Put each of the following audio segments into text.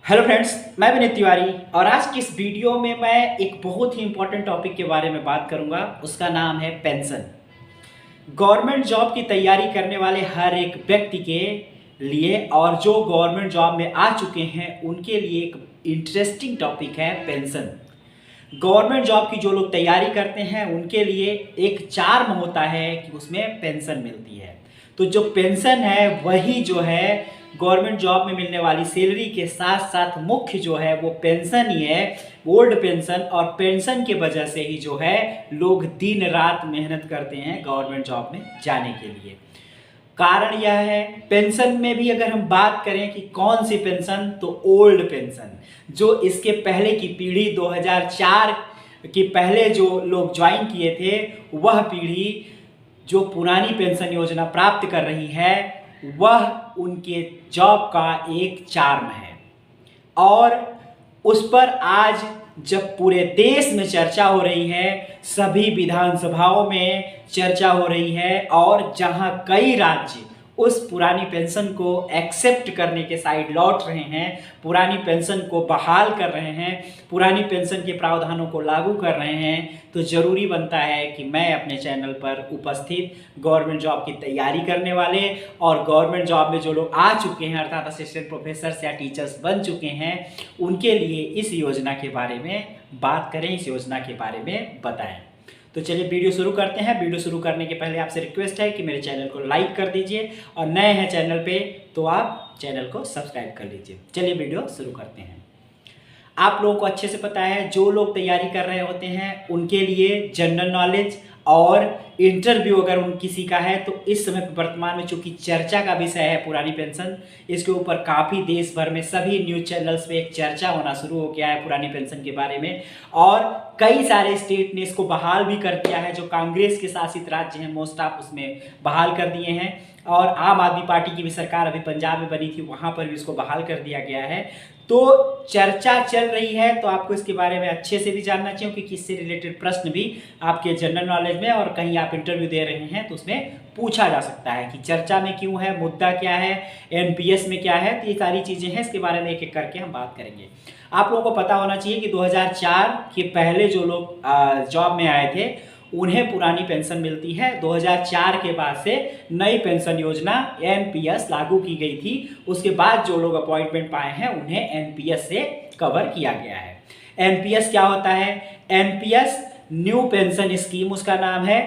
Hello friends, मैं विनीत तिवारी और आज की इस वीडियो में मैं एक बहुत ही इंपॉर्टेंट टॉपिक के बारे में बात करूंगा। उसका नाम है पेंशन। गवर्नमेंट जॉब की तैयारी करने वाले हर एक व्यक्ति के लिए और जो गवर्नमेंट जॉब में आ चुके हैं उनके लिए एक इंटरेस्टिंग टॉपिक है पेंशन। गवर्नमेंट जॉब की जो लोग तैयारी करते हैं उनके लिए एक चार्म होता है कि उसमें पेंशन मिलती है। तो जो पेंशन है वही जो है गवर्नमेंट जॉब में मिलने वाली सैलरी के साथ साथ मुख्य जो है वो पेंशन ही है, ओल्ड पेंशन। और पेंशन के वजह से ही जो है लोग दिन रात मेहनत करते हैं गवर्नमेंट जॉब में जाने के लिए। कारण यह है, पेंशन में भी अगर हम बात करें कि कौन सी पेंशन, तो ओल्ड पेंशन। जो इसके पहले की पीढ़ी 2004 के पहले जो लोग ज्वाइन किए थे वह पीढ़ी जो पुरानी पेंशन योजना प्राप्त कर रही है वह उनके जॉब का एक चार्म है। और उस पर आज जब पूरे देश में चर्चा हो रही है, सभी विधानसभाओं में चर्चा हो रही है और जहां कई राज्य उस पुरानी पेंशन को एक्सेप्ट करने के साइड लौट रहे हैं, पुरानी पेंशन को बहाल कर रहे हैं, पुरानी पेंशन के प्रावधानों को लागू कर रहे हैं, तो ज़रूरी बनता है कि मैं अपने चैनल पर उपस्थित गवर्नमेंट जॉब की तैयारी करने वाले और गवर्नमेंट जॉब में जो लोग आ चुके हैं अर्थात असिस्टेंट प्रोफेसर्स या टीचर्स बन चुके हैं उनके लिए इस योजना के बारे में बात करें, इस योजना के बारे में बताएं। तो चलिए वीडियो शुरू करते हैं। वीडियो शुरू करने के पहले आपसे रिक्वेस्ट है कि मेरे चैनल को लाइक कर दीजिए और नए हैं चैनल पे तो आप चैनल को सब्सक्राइब कर लीजिए। चलिए वीडियो शुरू करते हैं। आप लोगों को अच्छे से पता है, जो लोग तैयारी कर रहे होते हैं उनके लिए जनरल नॉलेज और इंटरव्यू अगर उन किसी का है तो इस समय वर्तमान में चूंकि चर्चा का विषय है पुरानी पेंशन, इसके ऊपर काफ़ी देश भर में सभी न्यूज़ चैनल्स पे एक चर्चा होना शुरू हो गया है पुरानी पेंशन के बारे में। और कई सारे स्टेट ने इसको बहाल भी कर दिया है। जो कांग्रेस के शासित राज्य हैं मोस्ट ऑफ उसमें बहाल कर दिए हैं और आम आदमी पार्टी की भी सरकार अभी पंजाब में बनी थी, वहाँ पर भी इसको बहाल कर दिया गया है। तो चर्चा चल रही है तो आपको इसके बारे में अच्छे से भी जानना चाहिए क्योंकि इससे रिलेटेड प्रश्न भी आपके जनरल नॉलेज में और कहीं आप इंटरव्यू दे रहे हैं तो उसमें पूछा जा सकता है कि चर्चा में क्यों है, मुद्दा क्या है, एनपीएस में क्या है। तो ये सारी चीज़ें हैं, इसके बारे में एक एक करके हम बात करेंगे। आप लोगों को पता होना चाहिए कि 2004 के पहले जो लोग जॉब में आए थे उन्हें पुरानी पेंशन मिलती है। 2004 के बाद से नई पेंशन योजना एनपीएस लागू की गई थी। उसके बाद जो लोग अपॉइंटमेंट पाए हैं उन्हें एनपीएस से कवर किया गया है। एनपीएस क्या होता है? एनपीएस न्यू पेंशन स्कीम उसका नाम है,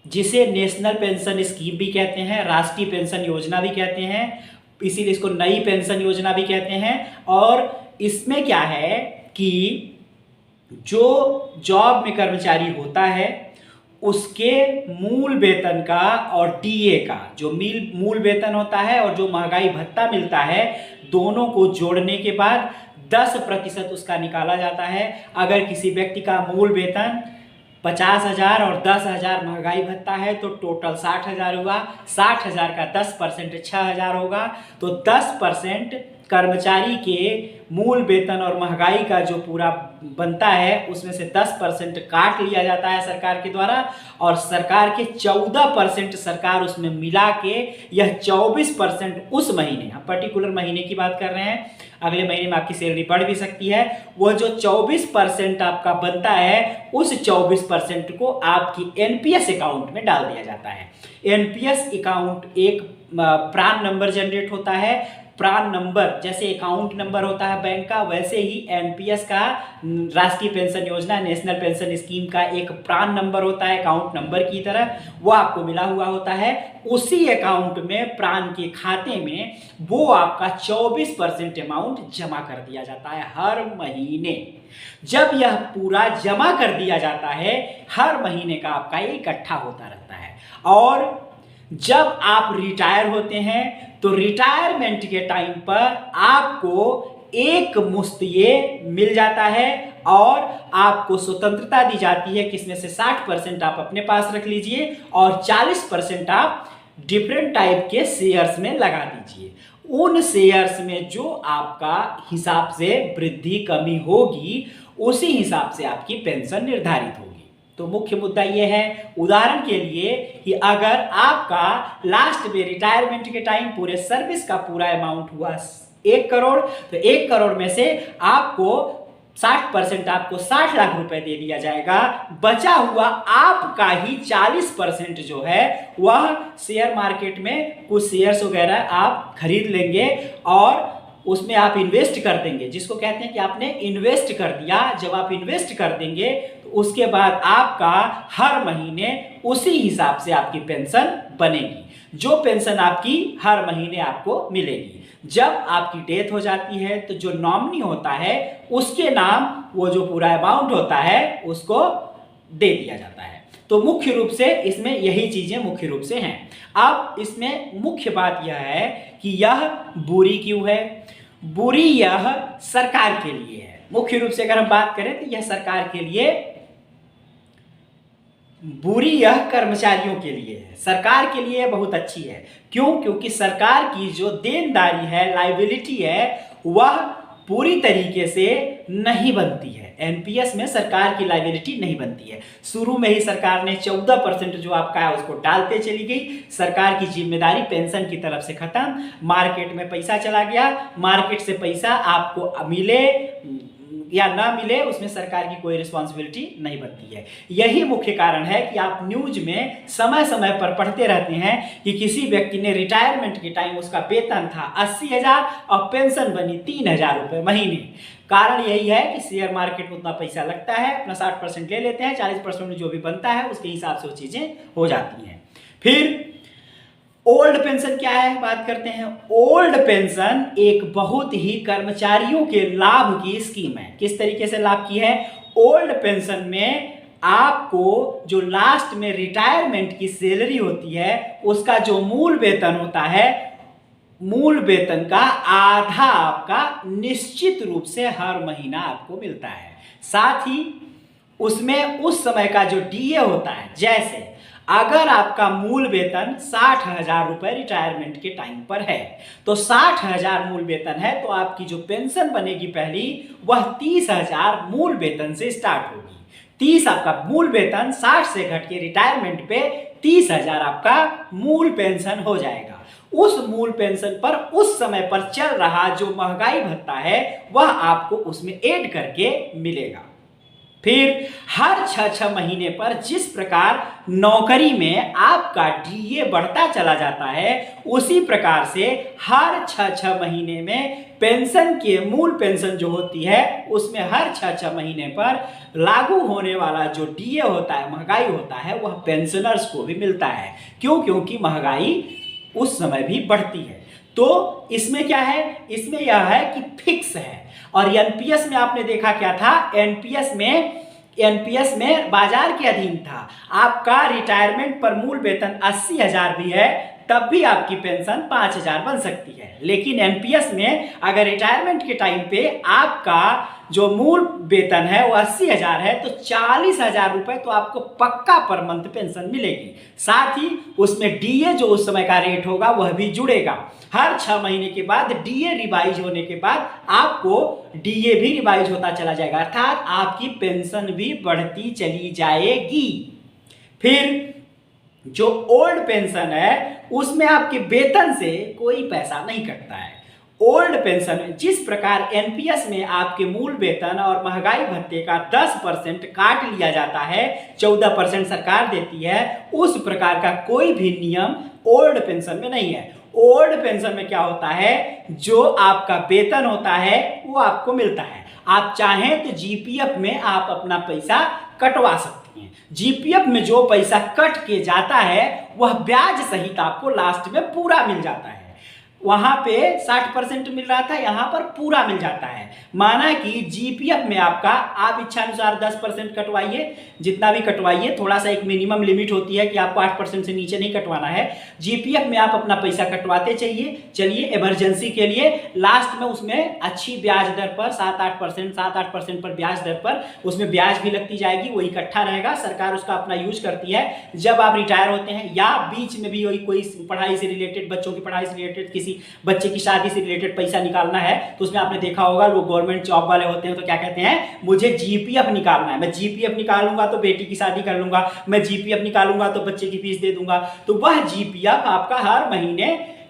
जिसे नेशनल पेंशन स्कीम भी कहते हैं, राष्ट्रीय पेंशन योजना भी कहते हैं, इसीलिए इसको नई पेंशन योजना भी कहते हैं। और इसमें क्या है कि जो जॉब में कर्मचारी होता है उसके मूल वेतन का और डीए का जो मूल वेतन होता है और जो महंगाई भत्ता मिलता है दोनों को जोड़ने के बाद 10% उसका निकाला जाता है। अगर किसी व्यक्ति का मूल वेतन 50,000 और 10,000 महंगाई भत्ता है तो टोटल 60,000 हुआ। 60,000 का 10% 6,000 होगा। तो 10% कर्मचारी के मूल वेतन और महंगाई का जो पूरा बनता है उसमें से 10% काट लिया जाता है सरकार के द्वारा और सरकार के 14% सरकार उसमें मिला के यह 24% उस महीने, हम पर्टिकुलर महीने की बात कर रहे हैं, अगले महीने में आपकी सैलरी बढ़ भी सकती है, वह जो 24% आपका बनता है उस 24% को आपकी एनपीएस अकाउंट में डाल दिया जाता है। एनपीएस अकाउंट एक प्रान नंबर जनरेट होता है। प्रान नंबर जैसे अकाउंट नंबर होता है बैंक का, वैसे ही एनपीएस का राष्ट्रीय पेंशन योजना नेशनल पेंशन स्कीम का एक प्रान नंबर होता है अकाउंट नंबर की तरह, वो आपको मिला हुआ होता है। उसी अकाउंट में प्रान के खाते में वो आपका 24% अमाउंट जमा कर दिया जाता है हर महीने। जब यह पूरा जमा कर दिया जाता है हर महीने का आपका इकट्ठा होता रहता है। और जब आप रिटायर होते हैं तो रिटायरमेंट के टाइम पर आपको एक मुश्त ये मिल जाता है और आपको स्वतंत्रता दी जाती है कि इसमें से 60% आप अपने पास रख लीजिए और 40% आप डिफरेंट टाइप के शेयर्स में लगा दीजिए। उन शेयर्स में जो आपका हिसाब से वृद्धि कमी होगी उसी हिसाब से आपकी पेंशन निर्धारित होगी। तो मुख्य मुद्दा यह है, उदाहरण के लिए कि अगर आपका लास्ट में रिटायरमेंट के टाइम पूरे सर्विस का पूरा अमाउंट हुआ 1 करोड़, तो 1 करोड़ में से आपको 60% आपको 60 लाख रुपए दे दिया जाएगा। बचा हुआ आपका ही 40% जो है वह शेयर मार्केट में कुछ शेयर्स वगैरह आप खरीद लेंगे और उसमें आप इन्वेस्ट कर देंगे, जिसको कहते हैं कि आपने इन्वेस्ट कर दिया। जब आप इन्वेस्ट कर देंगे तो उसके बाद आपका हर महीने उसी हिसाब से आपकी पेंशन बनेगी, जो पेंशन आपकी हर महीने आपको मिलेगी। जब आपकी डेथ हो जाती है तो जो नॉमिनी होता है उसके नाम वो जो पूरा अमाउंट होता है उसको दे दिया जाता है। तो मुख्य रूप से इसमें यही चीजें मुख्य रूप से हैं। अब इसमें मुख्य बात यह है कि यह बुरी क्यों है? बुरी यह सरकार के लिए है। मुख्य रूप से अगर हम बात करें तो यह सरकार के लिए, बुरी यह कर्मचारियों के लिए है। सरकार के लिए बहुत अच्छी है। क्यों? क्योंकि सरकार की जो देनदारी है, लायबिलिटी है, वह पूरी तरीके से नहीं बनती है। एनपीएस में सरकार की लायबिलिटी नहीं बनती है। शुरू में ही सरकार ने 14% जो आपका है उसको डालते चली गई। सरकार की जिम्मेदारी पेंशन की तरफ से खत्म, मार्केट में पैसा चला गया। मार्केट से पैसा आपको मिले या ना मिले उसमें सरकार की कोई रिस्पॉन्सिबिलिटी नहीं बनती है। यही मुख्य कारण है कि आप न्यूज में समय समय पर पढ़ते रहते हैं कि किसी व्यक्ति ने रिटायरमेंट के टाइम उसका वेतन था 80,000 और पेंशन बनी 3,000 रुपये महीने। कारण यही है कि शेयर मार्केट में उतना पैसा लगता है, अपना 60% ले लेते हैं, 40% जो भी बनता है उसके हिसाब से वो चीजें हो जाती हैं। फिर ओल्ड पेंशन क्या है, बात करते हैं। ओल्ड पेंशन एक बहुत ही कर्मचारियों के लाभ की स्कीम है। किस तरीके से लाभ की है? ओल्ड पेंशन में आपको जो लास्ट में रिटायरमेंट की सैलरी होती है उसका जो मूल वेतन होता है, मूल वेतन का आधा आपका निश्चित रूप से हर महीना आपको मिलता है। साथ ही उसमें उस समय का जो डीए होता है, जैसे अगर आपका मूल वेतन 60,000 रुपए रिटायरमेंट के टाइम पर है तो 60,000 मूल वेतन है तो आपकी जो पेंशन बनेगी पहली वह 30,000 मूल वेतन से स्टार्ट होगी। 30 आपका मूल वेतन 60 से घट के रिटायरमेंट पे 30,000 आपका मूल पेंशन हो जाएगा। उस मूल पेंशन पर उस समय पर चल रहा जो महंगाई भत्ता है वह आपको उसमें ऐड करके मिलेगा। फिर हर 6 महीने पर जिस प्रकार नौकरी में आपका डीए बढ़ता चला जाता है उसी प्रकार से हर 6 महीने में पेंशन के मूल पेंशन जो होती है उसमें हर 6 महीने पर लागू होने वाला जो डीए होता है, महंगाई होता है, वह पेंशनर्स को भी मिलता है। क्यों? क्योंकि महंगाई उस समय भी बढ़ती है। तो इसमें क्या है? इसमें यह है कि फिक्स है। और एनपीएस में आपने देखा क्या था? एनपीएस में बाजार के अधीन था। आपका रिटायरमेंट पर मूल वेतन 80,000 भी है तब भी आपकी पेंशन 5,000 बन सकती है। लेकिन एनपीएस में अगर रिटायरमेंट के टाइम पे आपका जो मूल वेतन है वो 80,000 है तो 40,000 रुपए तो आपको पक्का पर मंथ पेंशन मिलेगी। साथ ही उसमें डीए जो उस समय का रेट होगा वह भी जुड़ेगा। हर 6 महीने के बाद डीए रिवाइज होने के बाद आपको डीए भी रिवाइज होता चला जाएगा, अर्थात आपकी पेंशन भी बढ़ती चली जाएगी। फिर जो ओल्ड पेंशन है उसमें आपके वेतन से कोई पैसा नहीं कटता है। ओल्ड पेंशन जिस प्रकार एनपीएस में आपके मूल वेतन और महंगाई भत्ते का 10% काट लिया जाता है, 14% सरकार देती है, उस प्रकार का कोई भी नियम ओल्ड पेंशन में नहीं है। ओल्ड पेंशन में क्या होता है? जो आपका वेतन होता है वो आपको मिलता है। आप चाहें तो जीपीएफ में आप अपना पैसा कटवा सकते हैं। जीपीएफ में जो पैसा कट के जाता है वह ब्याज सहित आपको लास्ट में पूरा मिल जाता है। वहां पे 60% मिल रहा था, यहां पर पूरा मिल जाता है। माना कि जीपीएफ में आपका आप इच्छा अनुसार 10% कटवाइए, जितना भी कटवाइए, थोड़ा सा एक मिनिमम लिमिट होती है कि आपको 8% से नीचे नहीं कटवाना है। जीपीएफ में आप अपना पैसा कटवाते चलिए इमरजेंसी के लिए। लास्ट में उसमें अच्छी ब्याज दर पर 7-8% पर ब्याज दर पर उसमें ब्याज भी लगती जाएगी, वो इकट्ठा रहेगा, सरकार उसका अपना यूज करती है। जब आप रिटायर होते हैं या बीच में भी कोई पढ़ाई से रिलेटेड, बच्चों की पढ़ाई से रिलेटेड, किसी बच्चे की शादी से रिलेटेड पैसा निकालना है तो उसमें आपने देखा होगा लोग गवर्नमेंट जॉब वाले होते हैं तो क्या कहते हैं, मुझे जीपीएफ निकालना है, मैं जीपीएफ निकालूंगा तो बेटी की शादी कर लूंगा, मैं जीपीएफ निकालूंगा तो बच्चे की फीस दे दूंगा। तो वह जीपीएफ आपका हर महीने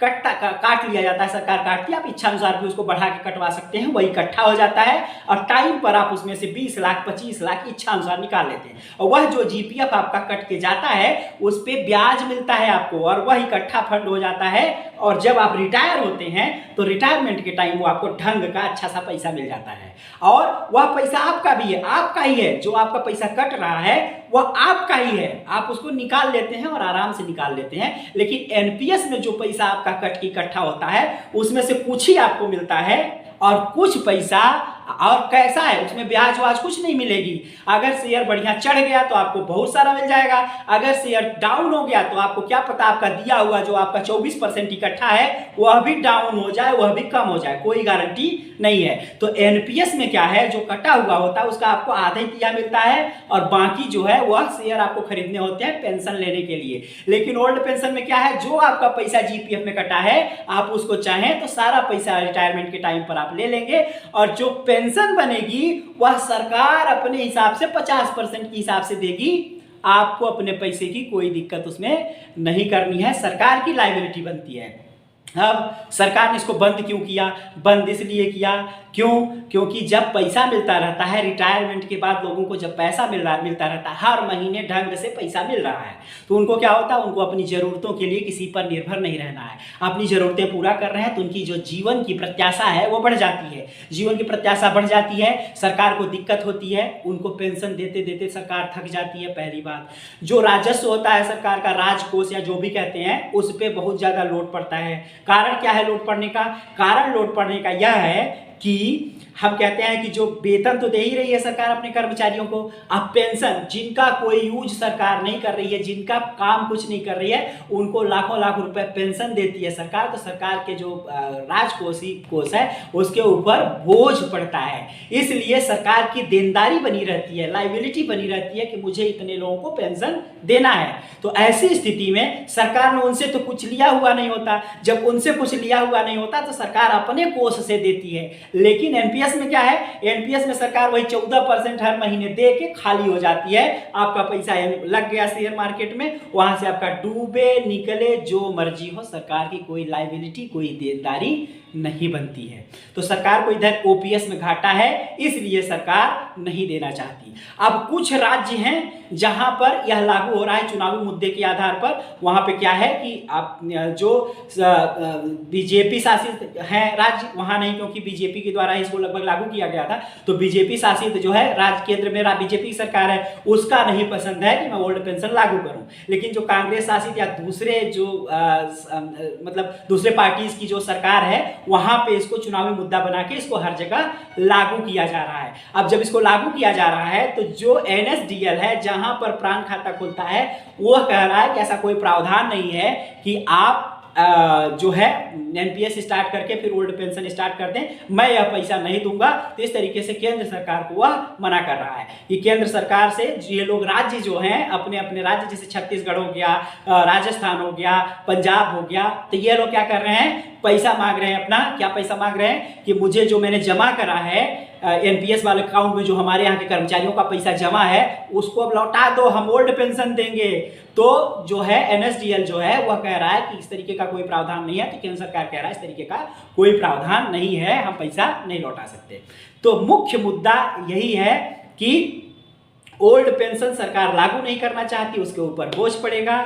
काट लिया जाता है, सरकार काटती है। आप इच्छा अनुसार भी उसको बढ़ा के कटवा सकते हैं, वही इकट्ठा हो जाता है और टाइम पर आप उसमें से 20 लाख 25 लाख इच्छा अनुसार निकाल लेते हैं। और वह जो जीपीएफ आपका कट के जाता है उस पर ब्याज मिलता है आपको और वह इकट्ठा फंड हो जाता है। और जब आप रिटायर होते हैं तो रिटायरमेंट के टाइम वो आपको ढंग का अच्छा सा पैसा मिल जाता है और वह पैसा आपका भी है, आपका ही है। जो आपका पैसा कट रहा है वह आपका ही है, आप उसको निकाल लेते हैं और आराम से निकाल लेते हैं। लेकिन एनपीएस में जो पैसा आपका कट के इकट्ठा होता है उसमें से कुछ ही आपको मिलता है और कुछ पैसा और कैसा है उसमें ब्याज वाज कुछ नहीं मिलेगी। अगर शेयर बढ़िया चढ़ गया तो आपको बहुत सारा मिल जाएगा, अगर शेयर डाउन हो गया तो आपको क्या पता आपका दिया हुआ जो आपका 24% इकट्ठा है वह भी डाउन हो जाए, वह भी कम हो जाए, कोई गारंटी नहीं है। तो एनपीएस में क्या है, जो कटा हुआ होता है उसका आपको आधा ही तिया मिलता है और बाकी जो है वह शेयर आपको खरीदने होते हैं पेंशन लेने के लिए। लेकिन ओल्ड पेंशन में क्या है, जो आपका पैसा जीपीएफ में कटा है आप उसको चाहें तो सारा पैसा रिटायरमेंट के टाइम पर आप ले लेंगे और जो पेंशन बनेगी वह सरकार अपने हिसाब से 50% के हिसाब से देगी। आपको अपने पैसे की कोई दिक्कत उसमें नहीं करनी है, सरकार की लायबिलिटी बनती है। अब सरकार ने इसको बंद क्यों किया, बंद इसलिए किया क्योंकि जब पैसा मिलता रहता है रिटायरमेंट के बाद, लोगों को जब पैसा मिलता रहता है, हर महीने ढंग से पैसा मिल रहा है, तो उनको क्या होता है, उनको अपनी ज़रूरतों के लिए किसी पर निर्भर नहीं रहना है, अपनी ज़रूरतें पूरा कर रहे हैं तो उनकी जो जीवन की प्रत्याशा है वो बढ़ जाती है। जीवन की प्रत्याशा बढ़ जाती है, सरकार को दिक्कत होती है, उनको पेंशन देते देते सरकार थक जाती है। पहली बात, जो राजस्व होता है सरकार का, राजकोष या जो भी कहते हैं, उस पर बहुत ज़्यादा लोड पड़ता है। कारण क्या है लोड पड़ने का, कारण लोड पड़ने का यह है कि हम कहते हैं कि जो वेतन तो दे ही रही है सरकार अपने कर्मचारियों को, अब पेंशन जिनका कोई यूज सरकार नहीं कर रही है, जिनका काम कुछ नहीं कर रही है, उनको लाखों लाख रुपए पेंशन देती है सरकार, तो सरकार के जो कोष है उसके ऊपर बोझ पड़ता है। इसलिए सरकार की देनदारी बनी रहती है, लायबिलिटी बनी रहती है कि मुझे इतने लोगों को पेंशन देना है। तो ऐसी स्थिति में सरकार ने उनसे तो कुछ लिया हुआ नहीं होता, जब उनसे कुछ लिया हुआ नहीं होता तो सरकार अपने कोष से देती है। लेकिन एनपीएस में क्या है, एनपीएस में सरकार वही 14% हर महीने दे के खाली हो जाती है। आपका पैसा लग गया शेयर मार्केट में, वहां से आपका डूबे निकले जो मर्जी हो, सरकार की कोई लायबिलिटी कोई देनदारी नहीं बनती है। तो सरकार को इधर ओपीएस में घाटा है, इसलिए सरकार नहीं देना चाहती। अब कुछ राज्य हैं जहां पर यह लागू हो रहा है चुनावी मुद्दे के आधार पर। वहां पे क्या है कि आप जो बीजेपी शासित है राज्य, वहां नहीं, क्योंकि बीजेपी के द्वारा इसको लगभग लागू किया गया था, तो बीजेपी शासित जो है राज्य, केंद्र में बीजेपी की सरकार है, उसका नहीं पसंद है कि मैं ओल्ड पेंशन लागू करूं। लेकिन जो कांग्रेस शासित या दूसरे जो मतलब दूसरे पार्टीज की जो सरकार है, वहां पे इसको चुनावी मुद्दा बना के इसको हर जगह लागू किया जा रहा है। अब जब इसको लागू किया जा रहा है तो जो एनएसडीएल है, जहां पर प्राण खाता खुलता है, वह कह रहा है कि ऐसा कोई प्रावधान नहीं है कि आप जो है एनपीएस स्टार्ट करके फिर ओल्ड पेंशन स्टार्ट कर दें, मैं यह पैसा नहीं दूंगा। तो इस तरीके से केंद्र सरकार को वह मना कर रहा है कि केंद्र सरकार से ये लोग राज्य जो हैं, अपने अपने राज्य, जैसे छत्तीसगढ़ हो गया, राजस्थान हो गया, पंजाब हो गया, तो ये लोग क्या कर रहे हैं, पैसा मांग रहे हैं अपना। क्या पैसा मांग रहे हैं कि मुझे जो मैंने जमा करा है एनपीएस वाले अकाउंट में, जो हमारे यहाँ के कर्मचारियों का पैसा जमा है, उसको अब लौटा दो, हम ओल्ड पेंशन देंगे। तो जो है एनएसडीएल जो है वह कह रहा है कि इस तरीके का कोई प्रावधान नहीं है। तो केंद्र सरकार कह रहा है इस तरीके का कोई प्रावधान नहीं है, हम पैसा नहीं लौटा सकते। तो मुख्य मुद्दा यही है कि ओल्ड पेंशन सरकार लागू नहीं करना चाहती, उसके ऊपर बोझ पड़ेगा।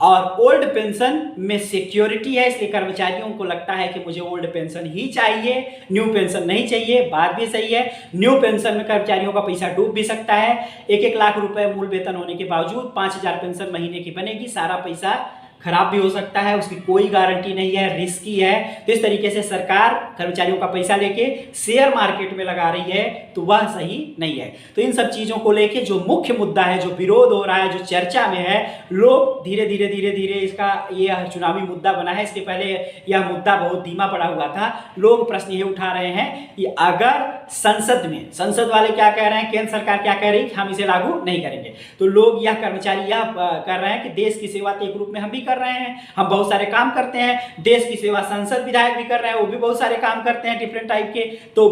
और ओल्ड पेंशन में सिक्योरिटी है, इसलिए कर्मचारियों को लगता है कि मुझे ओल्ड पेंशन ही चाहिए, न्यू पेंशन नहीं चाहिए। बात भी सही है, न्यू पेंशन में कर्मचारियों का पैसा डूब भी सकता है। 1-1 लाख रुपए मूल वेतन होने के बावजूद 5,000 पेंशन महीने की बनेगी, सारा पैसा खराब भी हो सकता है, उसकी कोई गारंटी नहीं है, रिस्की है। तो इस तरीके से सरकार कर्मचारियों का पैसा लेके शेयर मार्केट में लगा रही है, तो वह सही नहीं है। तो इन सब चीज़ों को लेके जो मुख्य मुद्दा है, जो विरोध हो रहा है, जो चर्चा में है, लोग धीरे धीरे इसका ये चुनावी मुद्दा बना है। इसके पहले यह मुद्दा बहुत धीमा पड़ा हुआ था। लोग प्रश्न ये उठा रहे हैं कि अगर संसद वाले क्या कह रहे हैं, केंद्र सरकार क्या कह रही है कि हम इसे लागू नहीं करेंगे, तो लोग यह कर्मचारी यह कर रहे हैं कि देश की सेवा तो एक रूप में हम भी कर रहे हैं, हम बहुत सारे काम करते हैं, देश की सेवा सांसद विधायक भी कर रहे हैं, वो भी बहुत सारे काम करते हैं डिफरेंट टाइप के, तो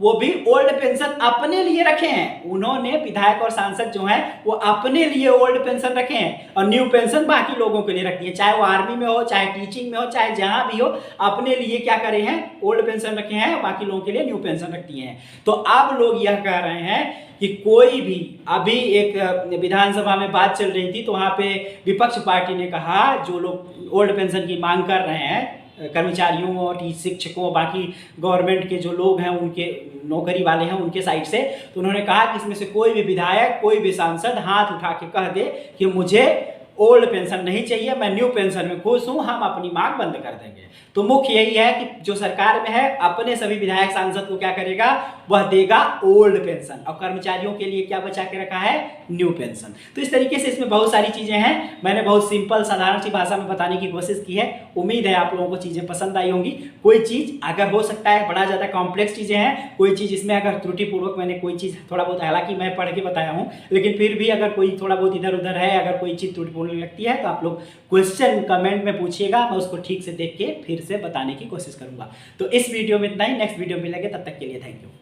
वो भी ओल्ड पेंशन अपने लिए रखे हैं। उन्होंने विधायक और सांसद जो हैं वो अपने लिए ओल्ड पेंशन रखे हैं और न्यू पेंशन बाकी लोगों के लिए रखती है, चाहे वो आर्मी में हो, चाहे टीचिंग में हो, चाहे जहां भी हो, अपने लिए क्या करे हैं, ओल्ड पेंशन रखे हैं, बाकी लोगों के लिए न्यू पेंशन रखती हैं। तो अब लोग यह कह रहे हैं कि कोई भी, अभी एक विधानसभा में बात चल रही थी तो वहां पे विपक्ष पार्टी ने कहा, जो लोग ओल्ड पेंशन की मांग कर रहे हैं, कर्मचारियों और शिक्षकों, बाकी गवर्नमेंट के जो लोग हैं, उनके नौकरी वाले हैं, उनके साइड से, तो उन्होंने कहा कि इसमें से कोई भी विधायक, कोई भी सांसद हाथ उठा के कह दे कि मुझे ओल्ड पेंशन नहीं चाहिए, मैं न्यू पेंशन में खुश हूं, हम अपनी मांग बंद कर देंगे। तो मुख्य यही है कि जो सरकार में है अपने सभी विधायक सांसद को क्या करेगा, वह देगा ओल्ड पेंशन, और कर्मचारियों के लिए क्या बचा के रखा है, न्यू पेंशन। तो इस तरीके से इसमें बहुत सारी चीजें हैं, मैंने बहुत सिंपल साधारण सी भाषा में बताने की कोशिश की है। उम्मीद है आप लोगों को चीजें पसंद आई होंगी। कोई चीज अगर हो सकता है बड़ा ज्यादा कॉम्प्लेक्स चीजें हैं, कोई चीज इसमें अगर त्रुटिपूर्वक मैंने कोई चीज थोड़ा बहुत, हालांकि मैं पढ़ के बताया हूं, लेकिन फिर भी अगर कोई थोड़ा बहुत इधर उधर है, अगर कोई चीज त्रुटिपूर्ण लगती है तो आप लोग क्वेश्चन कमेंट में पूछिएगा, मैं उसको ठीक से देख के फिर से बताने की कोशिश करूंगा। तो इस वीडियो में इतना ही, नेक्स्ट वीडियो में मिलेंगे, तब तक के लिए थैंक यू।